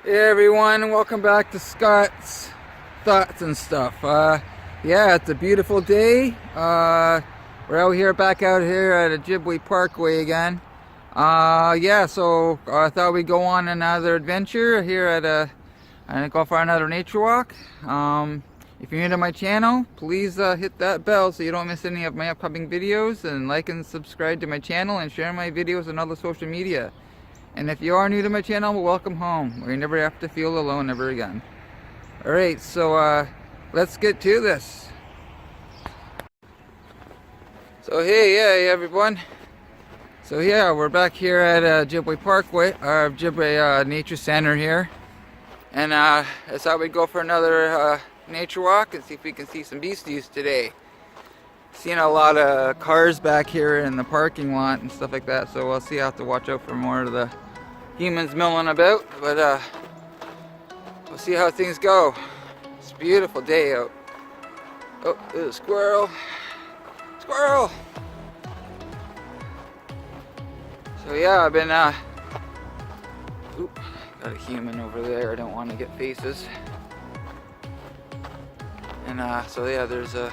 Hey everyone, welcome back to Scott's Thoughts and Stuff. Yeah, it's a beautiful day. We're back out here at Ojibwe Parkway again. Yeah, so I thought we'd go on another adventure here and go for another nature walk. If you're new to my channel, please hit that bell so you don't miss any of my upcoming videos, and like and subscribe to my channel and share my videos on all the social media. And if you are new to my channel, welcome home, where you never have to feel alone ever again. Alright, so let's get to this. So hey everyone. So yeah, we're back here at Ojibwe Parkway, or Ojibwe Nature Center here. And I thought we'd go for another nature walk and see if we can see some beasties today. Seeing a lot of cars back here in the parking lot and stuff like that, so we'll see. I have to watch out for more of the humans milling about, but we'll see how things go. It's a beautiful day out. Oh, there's a squirrel. Squirrel! So yeah, I've been oop, got a human over there. I don't want to get faces. And so yeah, there's a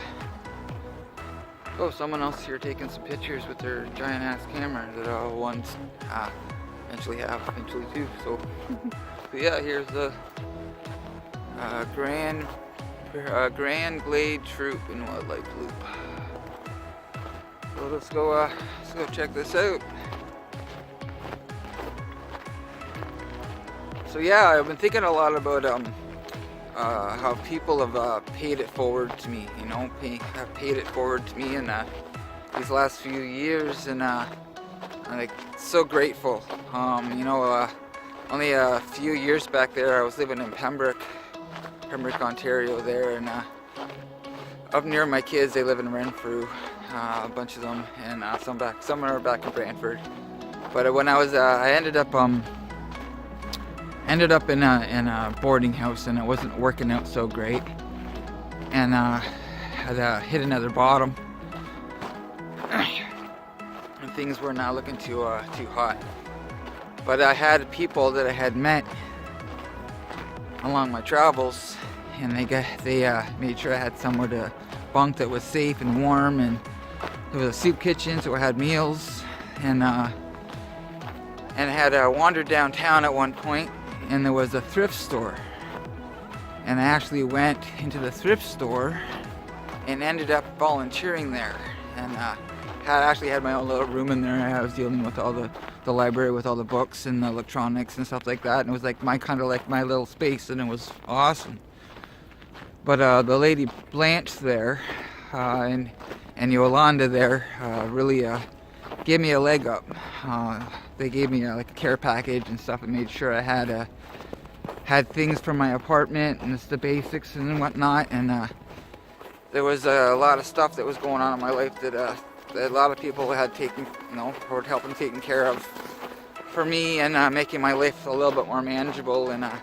someone else here taking some pictures with their giant ass camera that I once eventually two. So yeah, here's the Grand Glade Troop and Wildlife Loop. So let's go check this out. So yeah, I've been thinking a lot about how people have paid it forward to me, have paid it forward to me in these last few years, and I'm like so grateful. Only a few years back there, I was living in Pembroke, Ontario there, and up near my kids, they live in Renfrew, a bunch of them, and some are back in Brantford. But when I was, I ended up in a boarding house, and it wasn't working out so great, and had hit another bottom, and things were not looking too hot. But I had people that I had met along my travels, and they made sure I had somewhere to bunk that was safe and warm, and there was a soup kitchen, so I had meals, and I had wandered downtown at one point, and there was a thrift store, and I actually went into the thrift store and ended up volunteering there, and had my own little room in there. I was dealing with all the library with all the books and the electronics and stuff like that, and it was like my little space, and it was awesome. But the lady Blanche there and Yolanda there really gave me a leg up. They gave me like a care package and stuff, and made sure I had things for my apartment and just the basics and whatnot. And there was a lot of stuff that was going on in my life that a lot of people had taken, or helping taking care of for me, and making my life a little bit more manageable. And I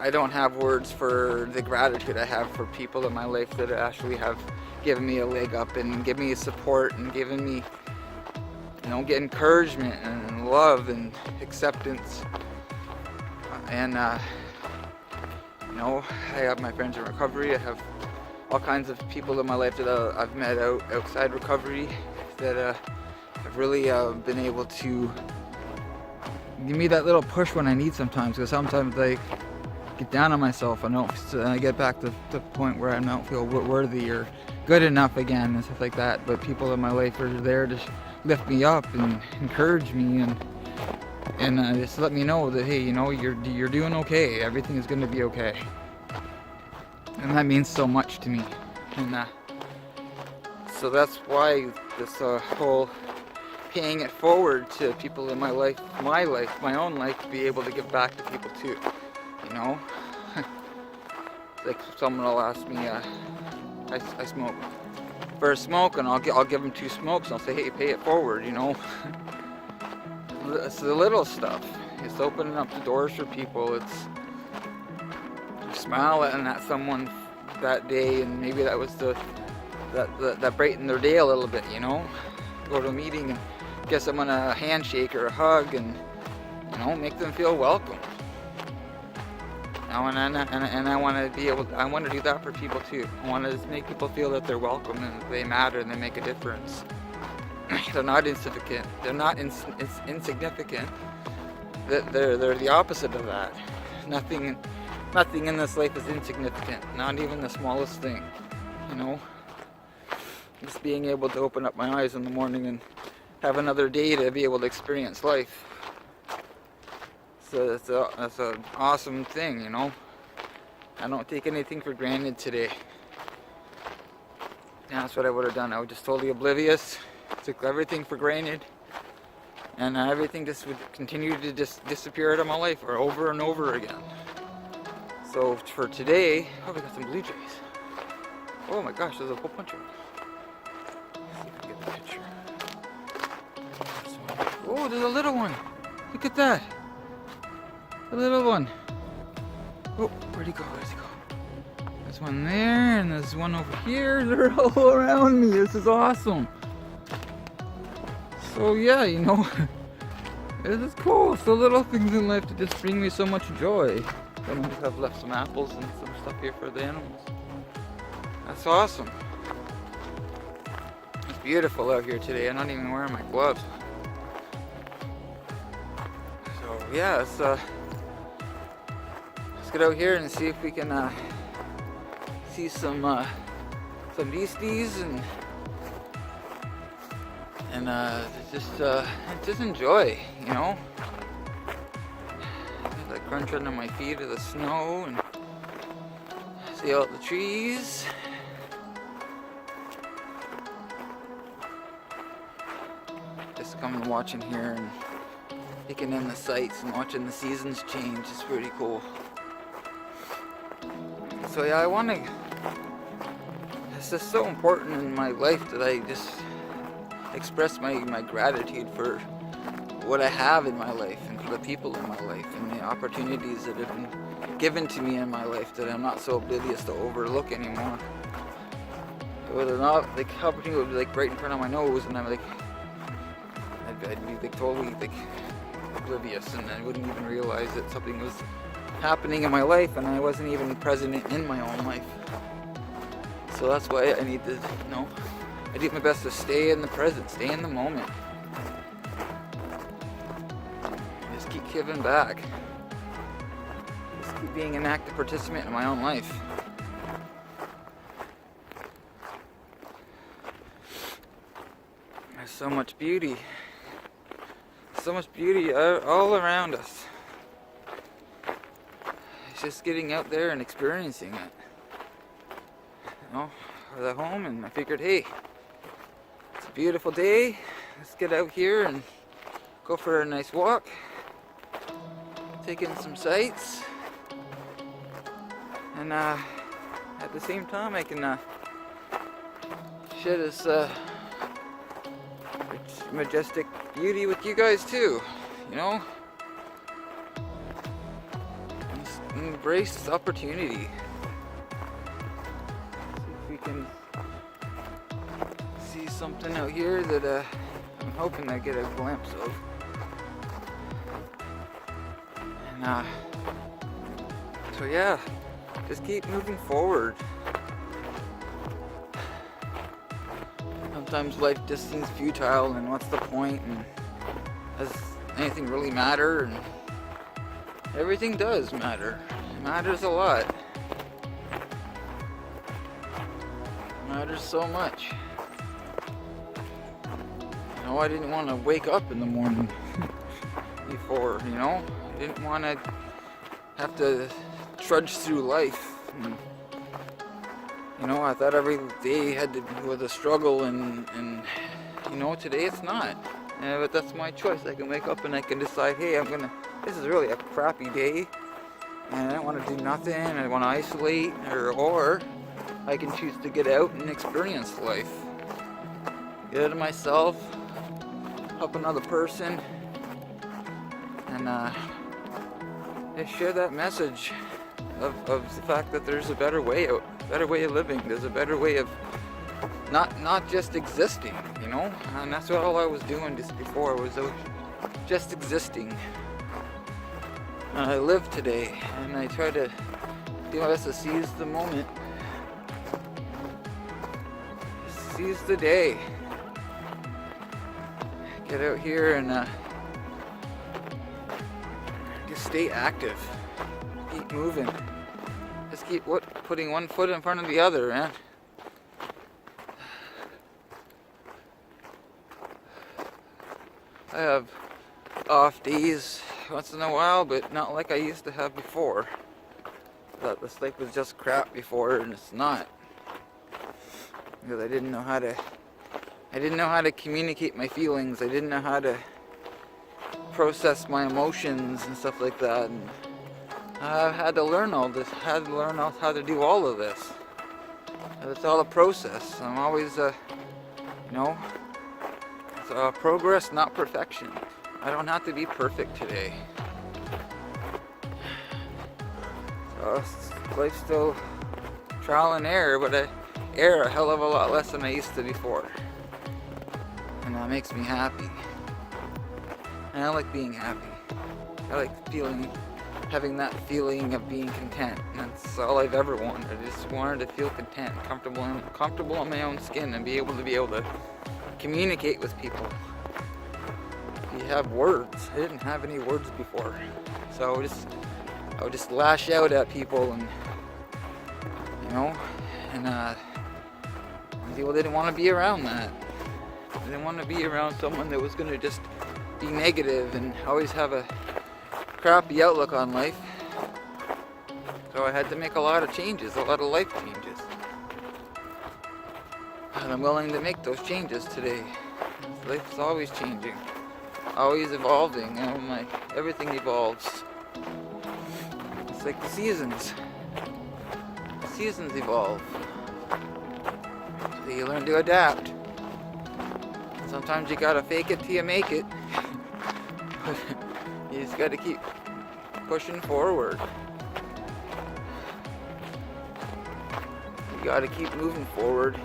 don't have words for the gratitude I have for people in my life that actually have given me a leg up and given me support and given me, get encouragement and love and acceptance. And I have my friends in recovery. I have all kinds of people in my life that I've met outside recovery that have really been able to give me that little push when I need sometimes, because sometimes I get down on myself and I get back to the point where I don't feel worthy or good enough again and stuff like that. But people in my life are there to lift me up and encourage me and just let me know that, hey, you're doing okay. Everything is going to be okay. And that means so much to me. And so that's why this whole paying it forward to people in my own life, to be able to give back to people too. Like someone will ask me, I smoke. For a smoke, and I'll give them 2 smokes, and I'll say, hey, pay it forward. It's the little stuff. It's opening up the doors for people. It's smiling at someone that day, and maybe that was that brightened their day a little bit. Go to a meeting and get someone a handshake or a hug and, you know, make them feel welcome. And I want to be able to, I want to do that for people too. I want to make people feel that they're welcome and they matter and they make a difference. They're not insignificant. They're not insignificant. They're the opposite of that. Nothing in this life is insignificant. Not even the smallest thing. You know, just being able to open up my eyes in the morning and have another day to be able to experience life. So that's an awesome thing, you know. I don't take anything for granted today. And that's what I would have done. I was just totally oblivious, took everything for granted, and everything just would continue to just disappear out of my life or over and over again. So for today, oh, we got some blue jays. Oh my gosh, there's a whole bunch of them. Let's see if I can get the picture. Oh, there's a little one. Look at that. A little one. Oh, where'd he go? Where'd he go? There's one there, and there's one over here. They're all around me. This is awesome. So yeah, you know, this is cool. So little things in life that just bring me so much joy. And I've left some apples and some stuff here for the animals. That's awesome. It's beautiful out here today. I'm not even wearing my gloves. So yeah, let's get out here and see if we can see some beasties and just enjoy, you know. Like crunch under my feet of the snow and see all the trees. Just coming watching here and taking in the sights and watching the seasons change is pretty cool. So yeah, it's just so important in my life that I just express my gratitude for what I have in my life and for the people in my life and the opportunities that have been given to me in my life that I'm not so oblivious to overlook anymore. Whether or not the opportunity would be like right in front of my nose and I'd be like totally like oblivious and I wouldn't even realize that something was happening in my life and I wasn't even present in my own life. So that's why I need to, you know, I do my best to stay in the present, stay in the moment. Just keep giving back. Just keep being an active participant in my own life. There's so much beauty. So much beauty all around us. It's just getting out there and experiencing it. You know, I was at home and I figured, hey, it's a beautiful day. Let's get out here and go for a nice walk. Take in some sights. And at the same time I can share this majestic beauty with you guys too, you know. Just embrace this opportunity. See if we can see something out here that I'm hoping I get a glimpse of. And so yeah, just keep moving forward. Sometimes life just seems futile and what's the point and does anything really matter? And everything does matter. It matters a lot. It matters so much. You know, I didn't want to wake up in the morning before, you know. I didn't want to have to trudge through life. And, you know, I thought every day had to be with a struggle and you know, today it's not. But that's my choice. I can wake up and I can decide, hey, this is really a crappy day and I don't want to do nothing, I want to isolate, or I can choose to get out and experience life. Get out of myself, help another person, and just share that message of the fact that there's a better way out. Better way of living. There's a better way of not just existing, you know. And that's what all I was doing just before, was just existing. And I live today, and I try to do my best to seize the moment, seize the day, get out here and just stay active, keep moving, just keep putting one foot in front of the other, man. I have off days once in a while, but not like I used to have before. Thought this life was just crap before, and it's not. Because I didn't know how to communicate my feelings. I didn't know how to process my emotions and stuff like that. And I had to learn all this. I had to learn how to do all of this. It's all a process. I'm always, it's progress, not perfection. I don't have to be perfect today. So life's still trial and error, but I err a hell of a lot less than I used to before. And that makes me happy. And I like being happy. I like having that feeling of being content. And that's all I've ever wanted. I just wanted to feel content, comfortable in my own skin, and be able to communicate with people. You have words. I didn't have any words before. So I would just lash out at people, and people didn't want to be around that. They didn't want to be around someone that was going to just be negative and always have a crappy outlook on life. So I had to make a lot of changes, a lot of life changes. And I'm willing to make those changes today. Life's always changing, always evolving. Everything evolves. It's like the seasons. The seasons evolve. So you learn to adapt. Sometimes you gotta fake it till you make it. You just gotta keep pushing forward. You gotta keep moving forward.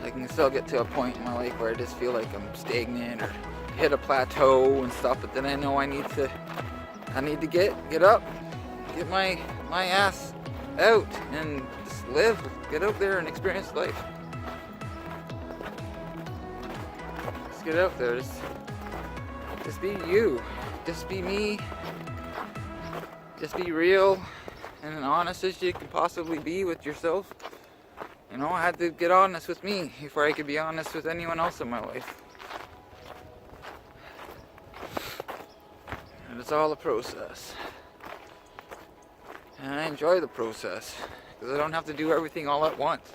I can still get to a point in my life where I just feel like I'm stagnant or hit a plateau and stuff, but then I know I need to get up, get my ass out and just live, get out there and experience life. Just get out there, just be you, just be me, just be real and honest as you can possibly be with yourself. I had to get honest with me before I could be honest with anyone else in my life. And it's all a process. And I enjoy the process because I don't have to do everything all at once.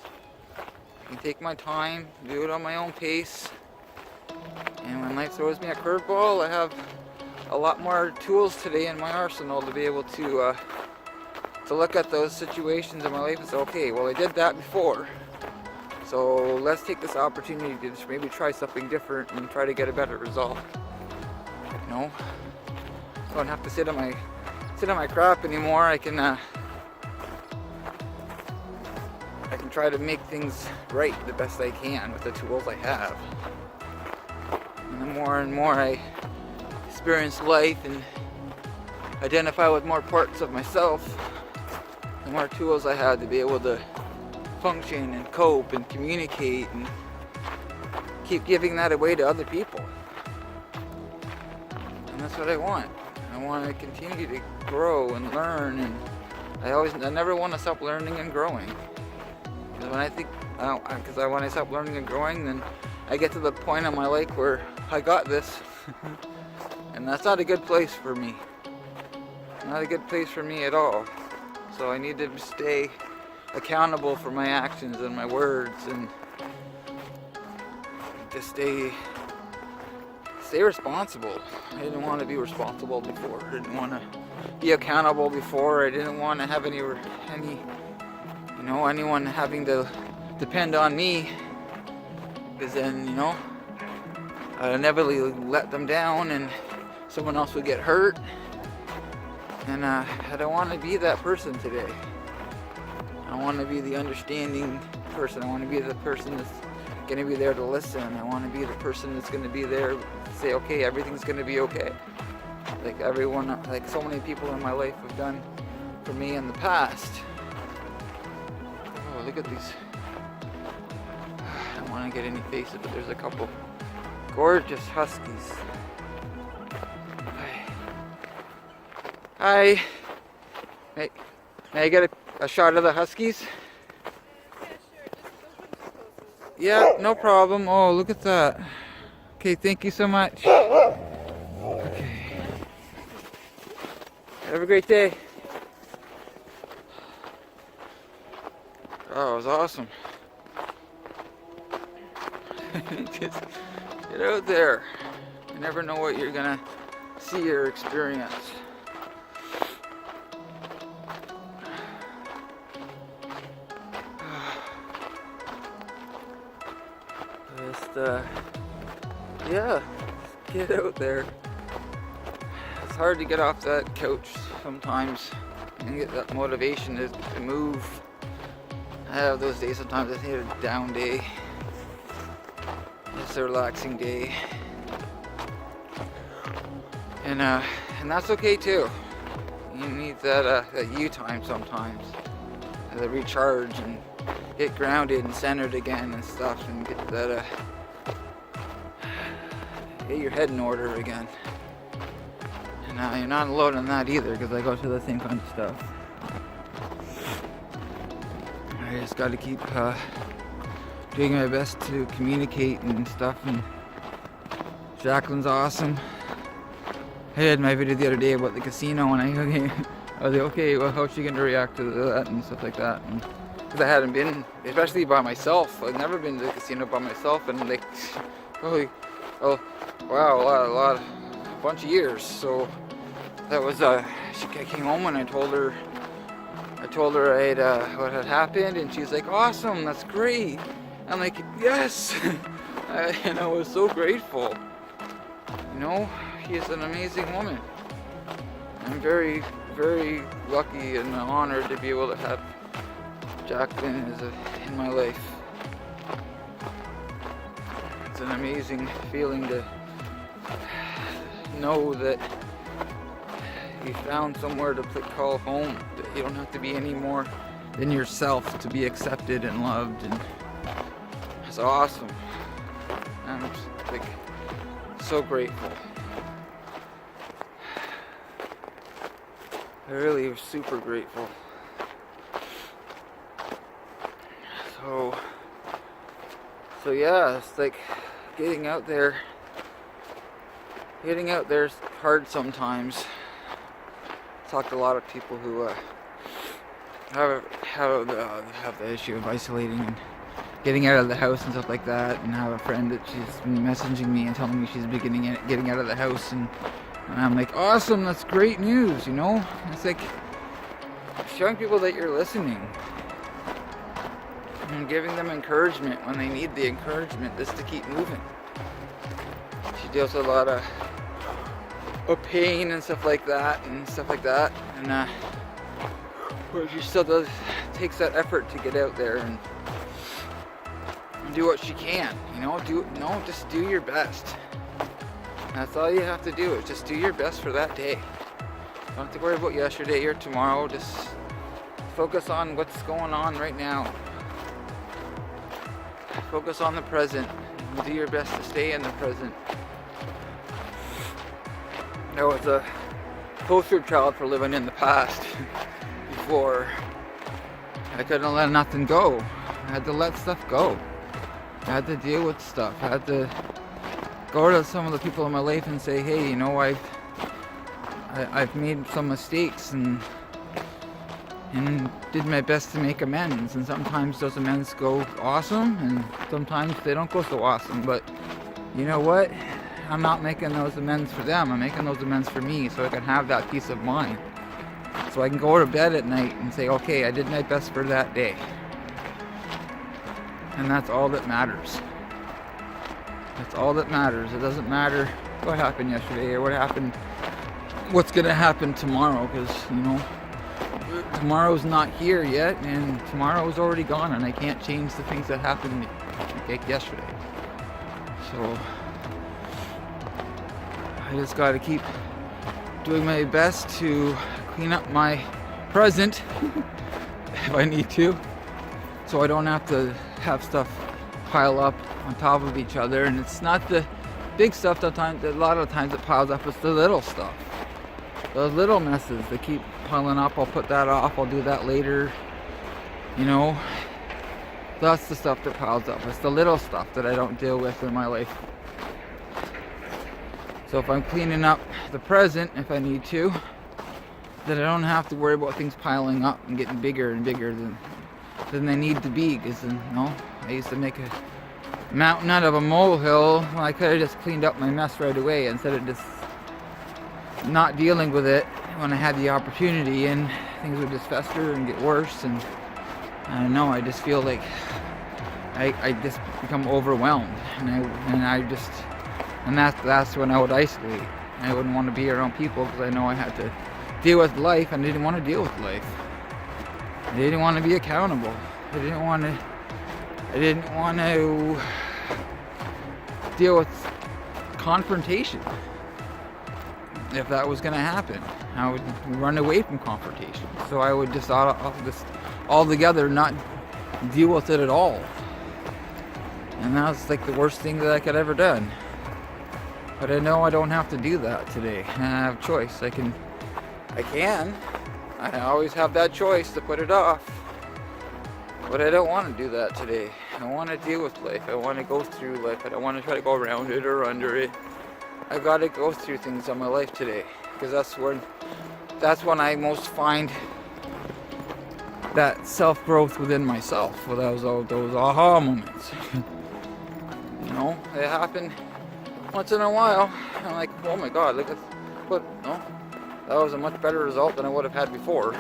I can take my time, do it on my own pace. And when life throws me a curveball, I have a lot more tools today in my arsenal to be able to look at those situations in my life and say, okay, well, I did that before. So let's take this opportunity to just maybe try something different and try to get a better result. I don't have to sit on my crap anymore. I can try to make things right the best I can with the tools I have. And the more and more I experience life and identify with more parts of myself, the more tools I have to be able to function and cope and communicate and keep giving that away to other people. And that's what I want. I want to continue to grow and learn, and I never want to stop learning and growing. Because when I stop learning and growing, then I get to the point in my life where I got this, and that's not a good place for me. Not a good place for me at all. So I need to stay accountable for my actions and my words, and just stay responsible. I didn't want to be responsible before. I didn't want to be accountable before. I didn't want to have anyone having to depend on me, because then, I'd inevitably let them down and someone else would get hurt. And I don't want to be that person today. I want to be the understanding person. I want to be the person that's going to be there to listen. I want to be the person that's going to be there to say, okay, everything's going to be okay. Like everyone, like so many people in my life have done for me in the past. Oh, look at these. I don't want to get any faces, but there's a couple gorgeous huskies. Hi. May I get a shot of the huskies? Yeah, no problem. Oh, look at that. Okay, thank you so much. Okay. Have a great day. Oh, it was awesome. Just get out there. You never know what you're gonna see or experience. Yeah, get out there. It's hard to get off that couch sometimes and get that motivation to move. I have those days sometimes. I need a down day. It's a relaxing day, and that's okay too. You need that you time sometimes, to recharge and get grounded and centered again and stuff, and get that get your head in order again. And you're not alone in that either, because I go through the same kind of stuff. I just got to keep doing my best to communicate and stuff. And Jacqueline's awesome. I had my video the other day about the casino, and I was like, okay, well, how's she going to react to that and stuff like that? Because I hadn't been, especially by myself. I'd never been to the casino by myself, and like, probably, oh, wow, a bunch of years. So that was, I came home and I told her what had happened, and she's like, awesome, that's great. I'm like, yes. And I was so grateful. You know, she's an amazing woman. I'm very, very lucky and honored to be able to have Jacqueline in my life. It's an amazing feeling to know that you found somewhere to call home, that you don't have to be any more than yourself to be accepted and loved, and it's awesome. I'm just, like, so grateful. I really am super grateful. So yeah, it's like getting out there is hard sometimes. Talked to a lot of people who have the issue of isolating and getting out of the house and stuff like that, and I have a friend that she's been messaging me and telling me she's beginning getting out of the house, and I'm like, awesome, that's great news, you know? It's like showing people that you're listening and giving them encouragement when they need the encouragement just to keep moving. She deals with a lot of pain and stuff like that, and but she still takes that effort to get out there and do what she can, you know. Just do your best. That's all you have to do, is just do your best for that day. Don't have to worry about yesterday or tomorrow. Just focus on what's going on right now. Focus on the present. Do your best to stay in the present. I was a poster child for living in the past. Before, I couldn't let nothing go. I had to let stuff go. I had to deal with stuff. I had to go to some of the people in my life and say, hey, you know, I've made some mistakes and did my best to make amends. And sometimes those amends go awesome, and sometimes they don't go so awesome. But you know what? I'm not making those amends for them. I'm making those amends for me, so I can have that peace of mind. So I can go to bed at night and say, okay, I did my best for that day. And that's all that matters. That's all that matters. It doesn't matter what happened yesterday or what's going to happen tomorrow, because, you know, tomorrow's not here yet, and tomorrow's already gone, and I can't change the things that happened like yesterday. So I just got to keep doing my best to clean up my present if I need to, so I don't have to have stuff pile up on top of each other. And it's not the big stuff that a lot of times it piles up, it's the little stuff, those little messes that keep piling up. I'll put that off, I'll do that later, you know. That's the stuff that piles up. It's the little stuff that I don't deal with in my life. So if I'm cleaning up the present, if I need to, then I don't have to worry about things piling up and getting bigger and bigger than they need to be. Because, you know, I used to make a mountain out of a molehill when I could have just cleaned up my mess right away instead of just not dealing with it when I had the opportunity, and things would just fester and get worse. And I don't know, I just feel like I just become overwhelmed, and that's when I would isolate. I wouldn't want to be around people because I know I had to deal with life, and I didn't want to deal with life. I didn't want to be accountable. I didn't want to deal with confrontation. If that was going to happen, I would run away from confrontation. So I would just altogether not deal with it at all. And that's like the worst thing that I could ever done. But I know I don't have to do that today. I have a choice. I always have that choice to put it off. But I don't want to do that today. I want to deal with life. I want to go through life. I don't want to try to go around it or under it. I got to go through things in my life today, because that's when I most find that self-growth within myself. Well, those aha moments. You know, they happen once in a while. I'm like, oh my God, look at what, no, that was a much better result than I would have had before.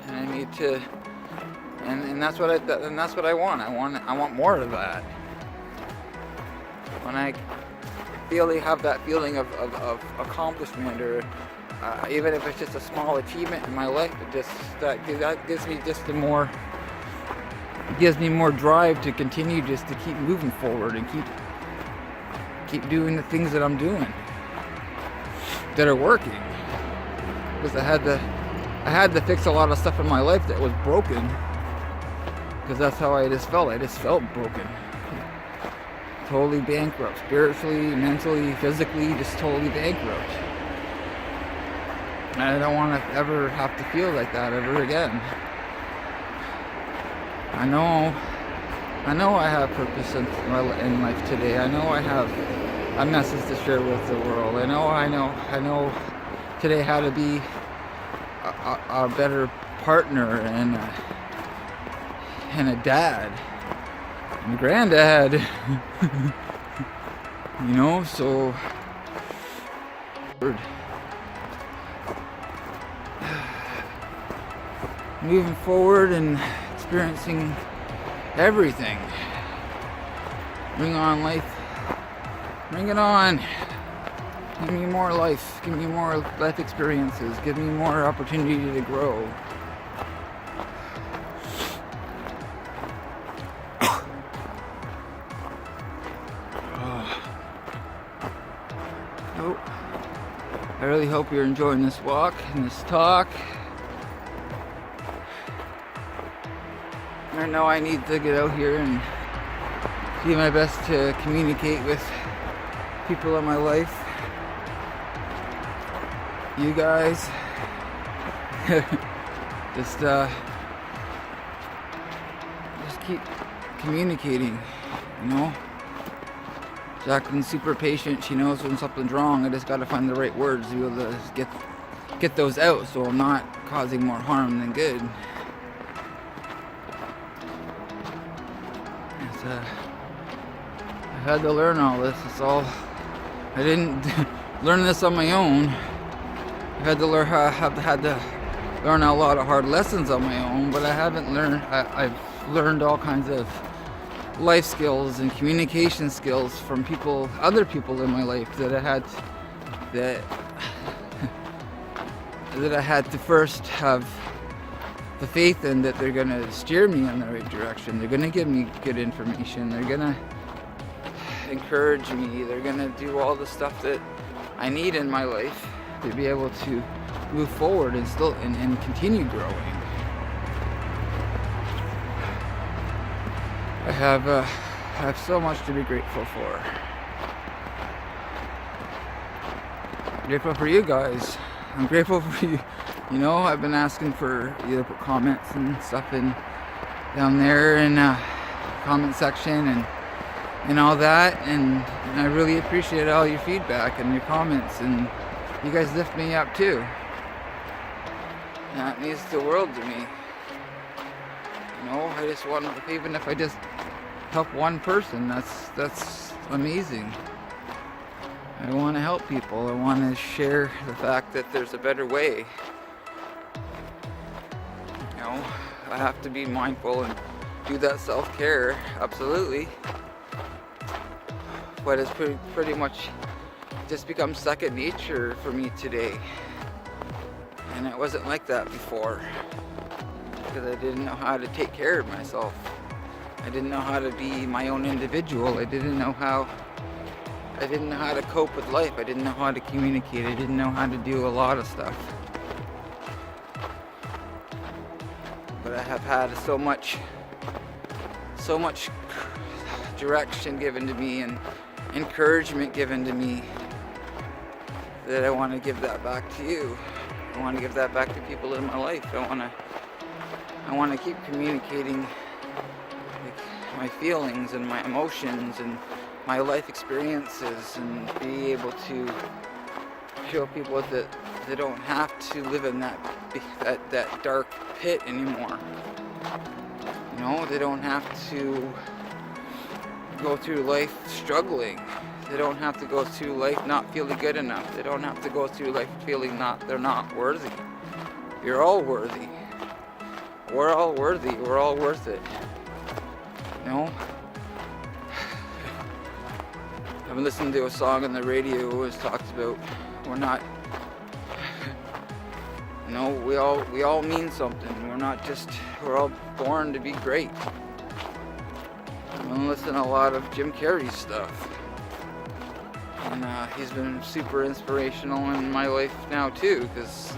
And I need to, and that's what I want. I want more of that. When I have that feeling of accomplishment, or even if it's just a small achievement in my life, that gives me just gives me more drive to continue, just to keep moving forward and keep doing the things that I'm doing that are working. Because I had to fix a lot of stuff in my life that was broken, because that's how I just felt. I just felt broken. Totally bankrupt, spiritually, mentally, physically, just totally bankrupt. And I don't want to ever have to feel like that ever again. I know I have purpose in life today. I know I have a message to share with the world. I know today how to be a better partner and a dad and granddad. You know, so moving forward and experiencing everything. Bring on life. Bring it on. Give me more life. Give me more life experiences. Give me more opportunity to grow. I really hope you're enjoying this walk and this talk. I know I need to get out here and do my best to communicate with people in my life. You guys. just keep communicating, you know. Jacqueline's super patient. She knows when something's wrong. I just gotta find the right words to be able to get those out, so I'm not causing more harm than good. I had to learn all this. I didn't learn this on my own. I had to learn a lot of hard lessons on my own, but I've learned all kinds of life skills and communication skills from other people in my life that that I had to first have the faith in that they're gonna steer me in the right direction. They're gonna give me good information. They're gonna encourage me. They're gonna do all the stuff that I need in my life to be able to move forward and still and continue growing. I have so much to be grateful for. I'm grateful for you guys. I'm grateful for you. You know, I've been asking for you to put comments and stuff in down there in comment section and all that, and I really appreciate all your feedback and your comments, and you guys lift me up too. That means the world to me. You know, I just want, even if I just help one person, that's amazing. I want to help people. I want to share the fact that there's a better way. You know, I have to be mindful and do that self-care, absolutely. But it's pretty much just become second nature for me today. And it wasn't like that before, because I didn't know how to take care of myself. I didn't know how to be my own individual. I didn't know how to cope with life. I didn't know how to communicate. I didn't know how to do a lot of stuff. But I have had so much direction given to me and encouragement given to me that I want to give that back to you. I want to give that back to people in my life. I want to keep communicating my feelings and my emotions and my life experiences, and be able to show people that they don't have to live in that dark pit anymore. You know, they don't have to go through life struggling. They don't have to go through life not feeling good enough. They don't have to go through life feeling they're not worthy. You're all worthy. We're all worthy. We're all worth it. You know? I've been listening to a song on the radio which talks about we're not, you know, we all mean something. We're all born to be great. I've been listening to a lot of Jim Carrey's stuff. And he's been super inspirational in my life now too, because,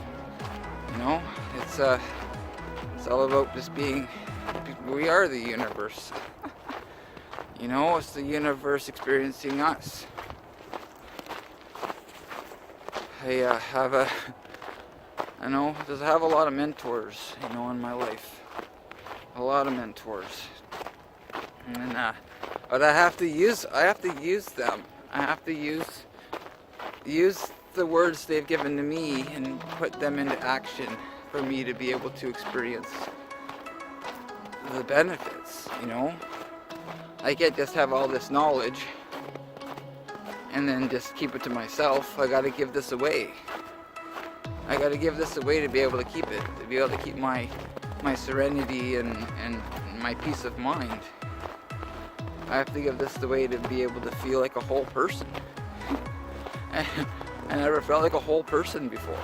you know, it's all about just being, we are the universe. You know, it's the universe experiencing us. I have a lot of mentors, you know, in my life. A lot of mentors. And but I have to use them. I have to use the words they've given to me and put them into action for me to be able to experience the benefits, you know. I can't just have all this knowledge and then just keep it to myself. I gotta give this away. I gotta give this away to be able to keep it, to be able to keep my serenity and my peace of mind. I have to give this away to be able to feel like a whole person. I never felt like a whole person before.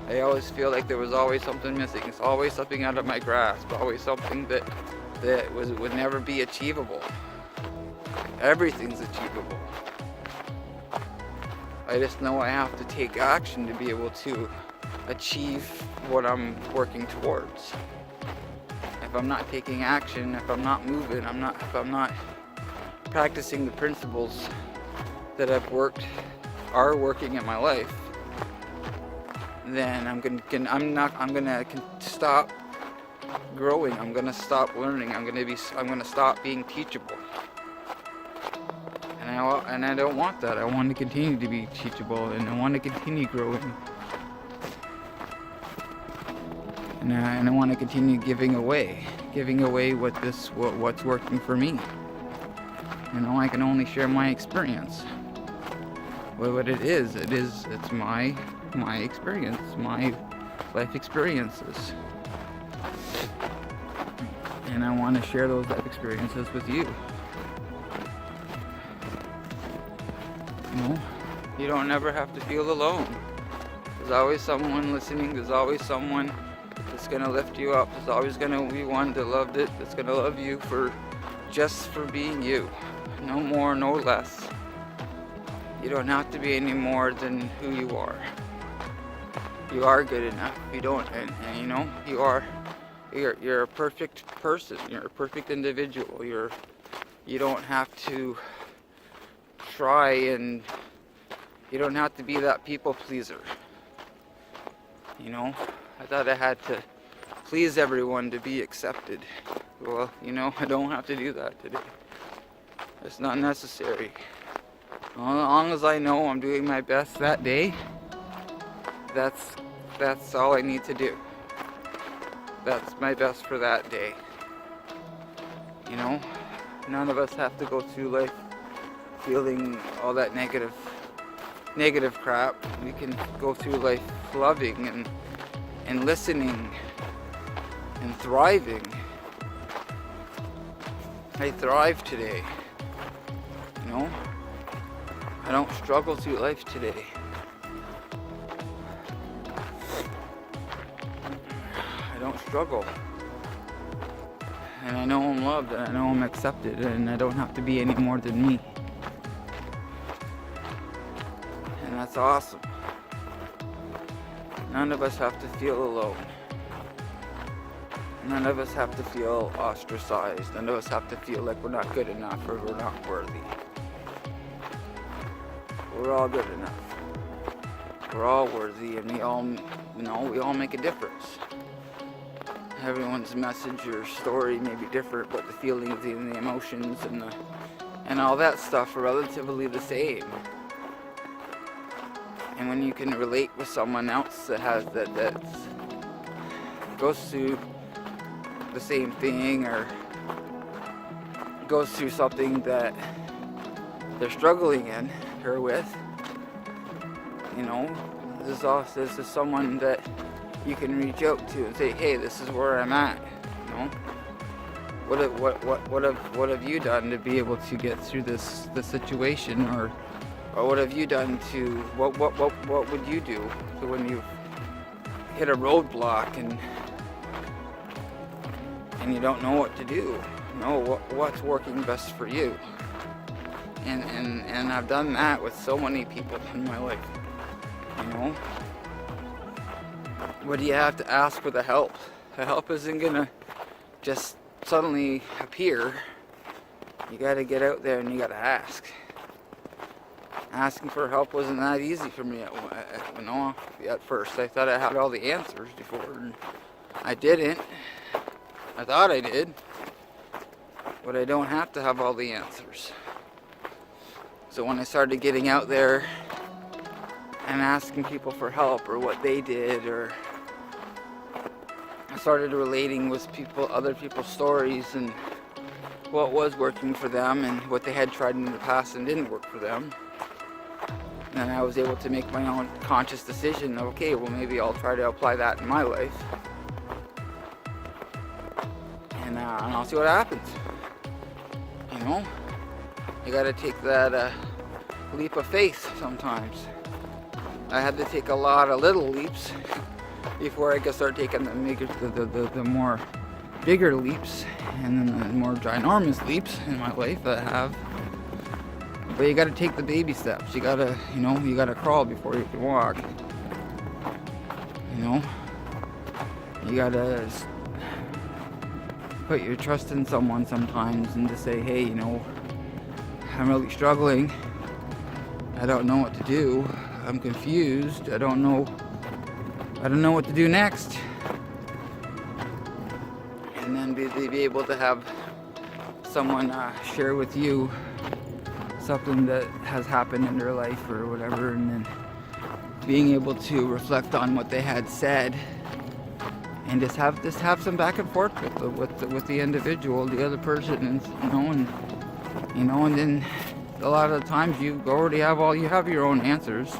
I always feel like there was always something missing. It's always something out of my grasp, always something that would never be achievable. Everything's achievable. I just know I have to take action to be able to achieve what I'm working towards. If I'm not taking action, if I'm not moving, if I'm not practicing the principles that are working in my life, then I'm gonna stop growing. I'm gonna stop learning. I'm gonna stop being teachable. And I don't want that. I want to continue to be teachable, and I want to continue growing. And I want to continue giving away what's working for me. You know, I can only share my experience. What it is, it's my experience, my life experiences. And I want to share those life experiences with you. You know, you don't ever have to feel alone. There's always someone listening. There's always someone that's gonna lift you up. There's always gonna be one that loved it, that's gonna love you just for being you. No more, no less. You don't have to be any more than who you are. You are good enough. You don't, and you know, you're a perfect person. You're a perfect individual. You don't have to try, and you don't have to be that people pleaser. You know, I thought I had to please everyone to be accepted. Well, you know, I don't have to do that today. It's not necessary. As long as I know I'm doing my best that day, that's all I need to do. That's my best for that day. You know, none of us have to go through life feeling all that negative crap. We can go through life loving and listening and thriving. I thrive today. You know, I don't struggle through life today. I don't struggle. And I know I'm loved, and I know I'm accepted, and I don't have to be any more than me. And that's awesome. None of us have to feel alone. None of us have to feel ostracized. None of us have to feel like we're not good enough or we're not worthy. We're all good enough. We're all worthy, and we all make a difference. Everyone's message or story may be different, but the feelings and the emotions and all that stuff are relatively the same. And when you can relate with someone else that goes through the same thing or goes through something that they're struggling in or with, you know, this is someone that you can reach out to and say, hey, this is where I'm at. You know, what have you done to be able to get through this situation, or what have you done to what would you do so when you hit a roadblock and you don't know what to do? You know, what's working best for you? And I've done that with so many people in my life. You know, what do you have to ask for the help? The help isn't gonna just suddenly appear. You gotta get out there and you gotta ask. Asking for help wasn't that easy for me at first. I thought I had all the answers before, and I didn't. I thought I did, but I don't have to have all the answers. So when I started getting out there and asking people for help or what they did, or I started relating with other people's stories and what was working for them and what they had tried in the past and didn't work for them. And I was able to make my own conscious decision of, okay, well, maybe I'll try to apply that in my life. And I'll see what happens. You know? You gotta take that leap of faith sometimes. I had to take a lot of little leaps before I could start taking the more bigger leaps and then the more ginormous leaps in my life that I have. But you gotta take the baby steps. You gotta crawl before you can walk. You know? You gotta put your trust in someone sometimes and just say, hey, you know, I'm really struggling. I don't know what to do. I'm confused. I don't know what to do next. And then be able to have someone share with you something that has happened in their life or whatever, and then being able to reflect on what they had said and just have some back and forth with the individual, the other person, and then a lot of the times you have your own answers.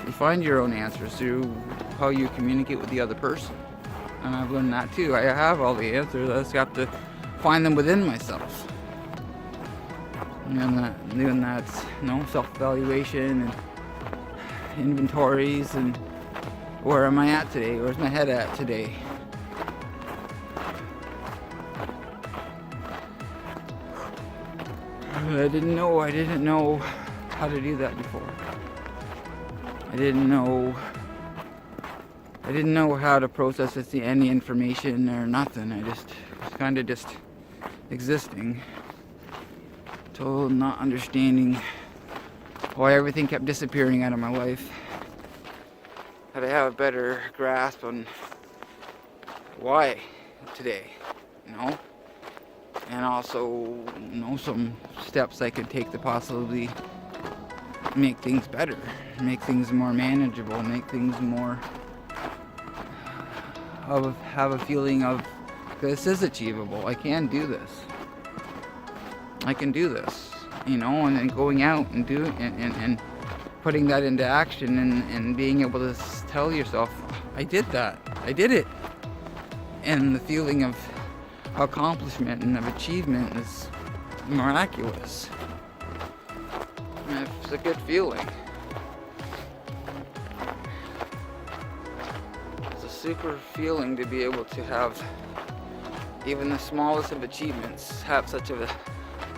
You find your own answers through how you communicate with the other person. And I've learned that too. I have all the answers. I just have to find them within myself. And doing that, self-evaluation inventories and where am I at today? Where's my head at today? I didn't know how to do that before. I didn't know how to process any information or nothing. I just was kind of just existing, total not understanding why everything kept disappearing out of my life. Had to have a better grasp on why today, and also some steps I could take to possibly make things better, make things more manageable, make things more have a feeling of this is achievable. I can do this. I can do this, and then going out and doing and putting that into action and being able to tell yourself, I did that. I did it. And the feeling of accomplishment and of achievement is miraculous. And it's a good feeling. It's a super feeling to be able to have even the smallest of achievements have such a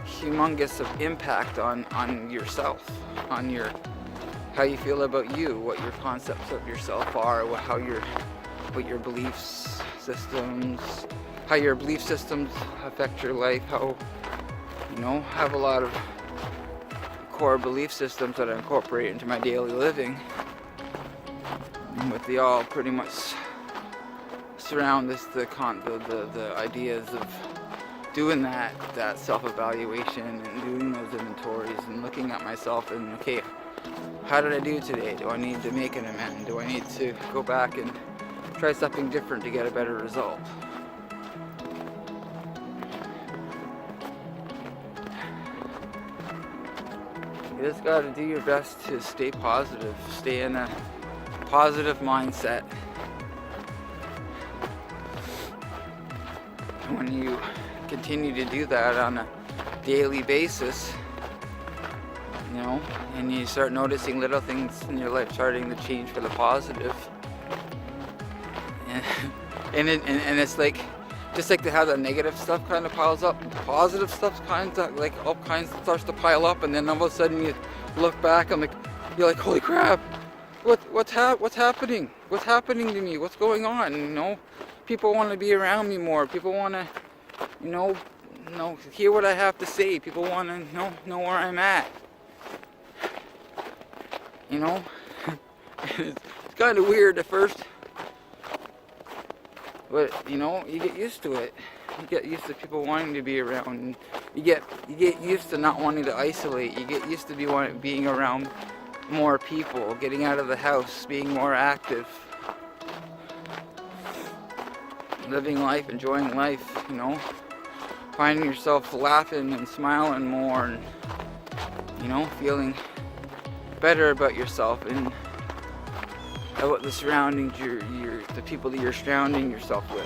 humongous of impact on yourself, on how you feel about you, what your concepts of yourself are, what your beliefs systems, how your belief systems affect your life, how have a lot of core belief systems that I incorporate into my daily living, but they all pretty much surround the ideas of doing that self-evaluation and doing those inventories and looking at myself and, okay, how did I do today? Do I need to make an amendment? Do I need to go back and try something different to get a better result? You just got to do your best to stay positive, stay in a positive mindset. And when you continue to do that on a daily basis, and you start noticing little things in your life starting to change for the positive, and it's like, just like to have that negative stuff kind of piles up, positive stuff kind of like all kinds starts to pile up, and then all of a sudden you look back and you're like, holy crap, what's happening? What's happening to me? What's going on? People want to be around me more. People want to, hear what I have to say. People want to know where I'm at. It's kind of weird at first, but you get used to it. You get used to people wanting to be around. And you get used to not wanting to isolate. You get used to being around more people, getting out of the house, being more active, living life, enjoying life. Finding yourself laughing and smiling more, and feeling better about yourself and about the surroundings, the people that you're surrounding yourself with.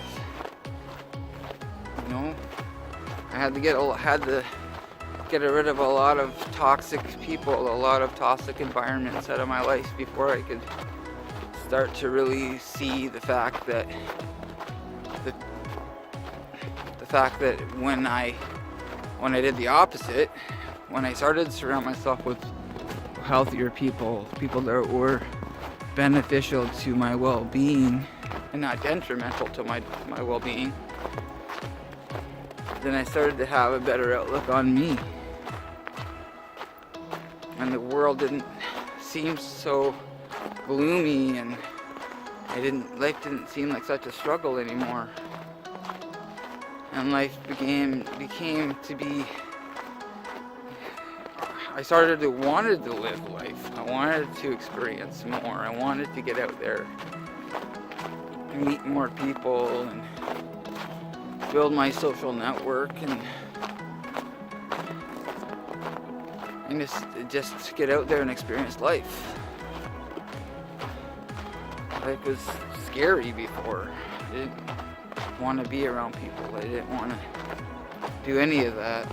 I had to get rid of a lot of toxic people, a lot of toxic environments out of my life before I could start to really see the fact that when I did the opposite, when I started to surround myself with healthier people that were beneficial to my well-being and not detrimental to my well-being, then I started to have a better outlook on me, and the world didn't seem so gloomy, and life didn't seem like such a struggle anymore, and life became to be. I wanted to live life. I wanted to experience more. I wanted to get out there and meet more people and build my social network and just get out there and experience life. Life was scary before. I didn't want to be around people. I didn't want to do any of that.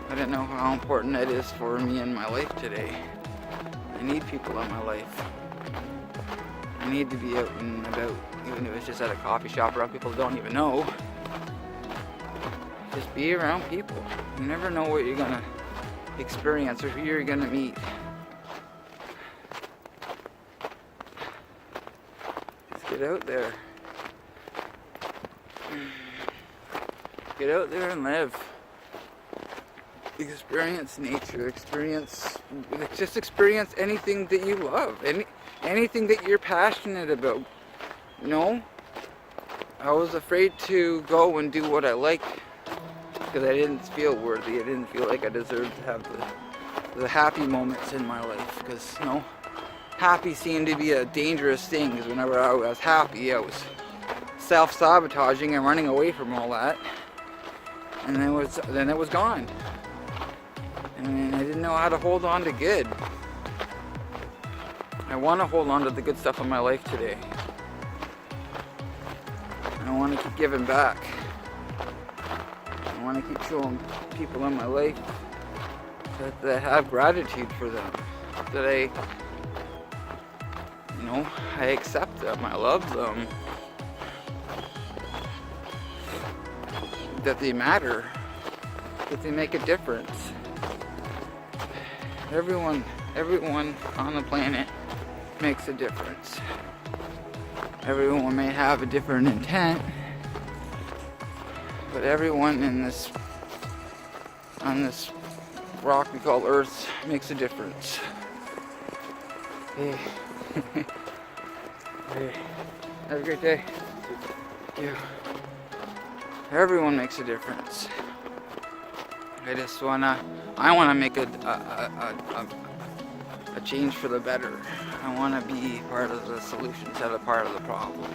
I didn't know how important that is for me in my life today. I need people in my life. I need to be out and about, even if it's just at a coffee shop around people that don't even know. Just be around people. You never know what you're gonna experience or who you're gonna meet. Just get out there. Get out there and live. Experience nature, just experience anything that you love, anything that you're passionate about. You know, I was afraid to go and do what I liked because I didn't feel worthy. I didn't feel like I deserved to have the happy moments in my life, because you know, happy seemed to be a dangerous thing, because whenever I was happy I was self-sabotaging and running away from all that, and then it was gone. And I didn't know how to hold on to good. I want to hold on to the good stuff in my life today. I want to keep giving back. I want to keep showing people in my life that I have gratitude for them. That I accept them, I love them. That they matter. That they make a difference. Everyone on the planet makes a difference. Everyone may have a different intent, but everyone on this rock we call Earth makes a difference. Hey. Hey. Have a great day. Thank you. Everyone makes a difference. I wanna make a change for the better. I wanna be part of the solution instead of part of the problem.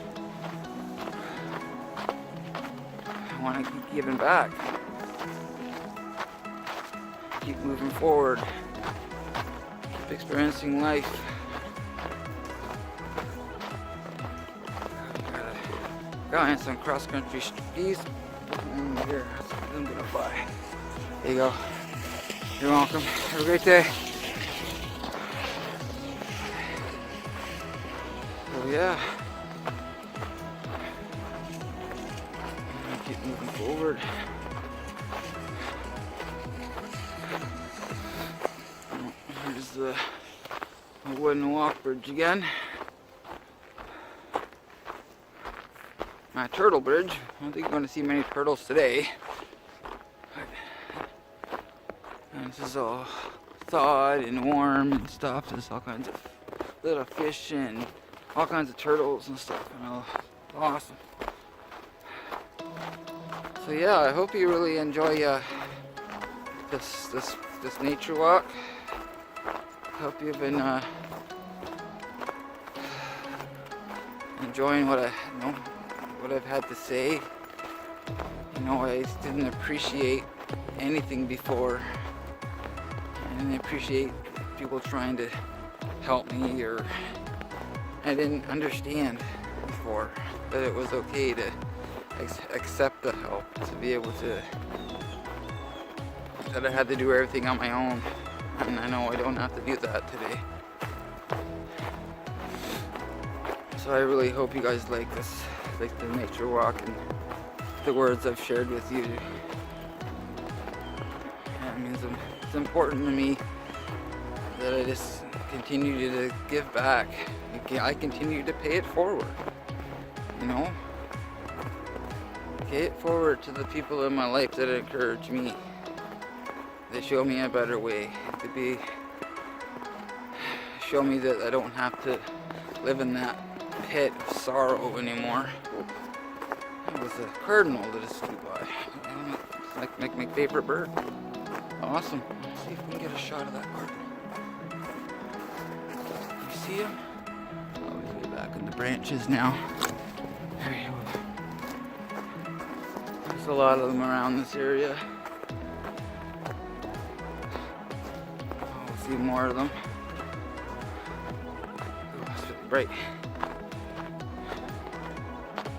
I wanna keep giving back. Keep moving forward. Keep experiencing life. Got in some cross-country skis. Here, I'm gonna buy. There you go. You're welcome. Have a great day. So yeah. Keep moving forward. Here's the wooden walk bridge again. My turtle bridge. I don't think you're going to see many turtles today. And this is all thawed and warm and stuff. There's all kinds of little fish and all kinds of turtles and stuff. And awesome. So yeah, I hope you really enjoy this nature walk. Hope you've been enjoying what I've had to say. You know, I didn't appreciate anything before. I didn't appreciate people trying to help me, or I didn't understand before that it was okay to accept the help, to be able to, that I had to do everything on my own. And I know I don't have to do that today. So I really hope you guys like this, like the nature walk and the words I've shared with you. It means it's important to me that I just continue to give back. I continue to pay it forward, you know? Pay it forward to the people in my life that encourage me. They show me a better way to show me that I don't have to live in that pit of sorrow anymore. It was a cardinal that just flew by. It's like my favorite bird. Awesome. Let's see if we can get a shot of that cardinal. You see him? Oh, he's way back in the branches now. There you go. There's a lot of them around this area. See more of them. Oh, it's really bright.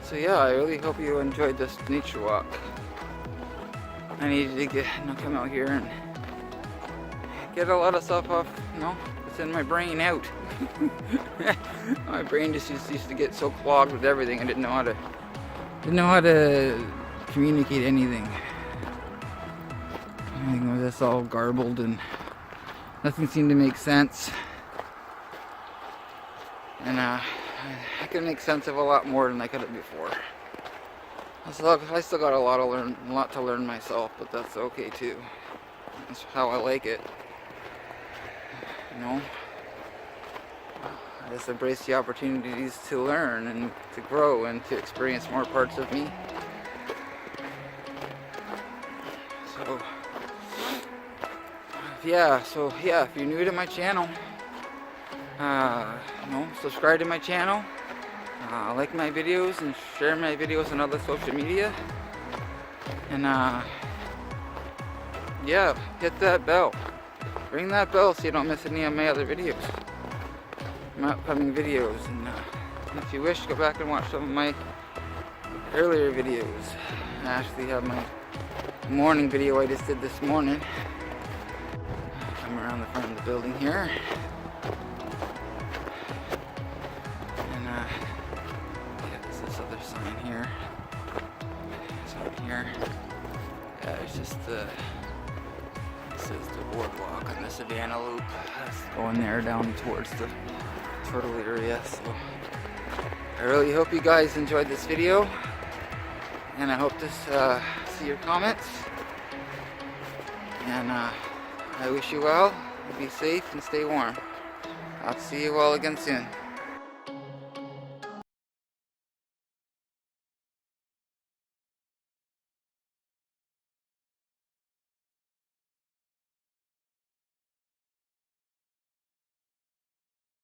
So yeah, I really hope you enjoyed this nature walk. I needed to come out here and get a lot of stuff off, you know, it's in my brain out. My brain just used to get so clogged with everything. I didn't know how to communicate anything. Everything was just all garbled and nothing seemed to make sense. And I could make sense of a lot more than I could have before. I still got a lot to learn myself, but that's okay too. That's how I like it. You know, I just embrace the opportunities to learn and to grow and to experience more parts of me. So yeah, if you're new to my channel, you know, subscribe to my channel, like my videos and share my videos on other social media, and yeah, hit that bell. Ring that bell so you don't miss any of my other videos, my upcoming videos. And if you wish, go back and watch some of my earlier videos. I actually have my morning video I just did this morning. Come around the front of the building here. And yeah, there's this other sign here. Sign here. Yeah, it's just this is the boardwalk on the Savannah Loop. That's going there down towards the Turtle area. So I really hope you guys enjoyed this video, and I hope to see your comments. And I wish you well. Be safe and stay warm. I'll see you all again soon.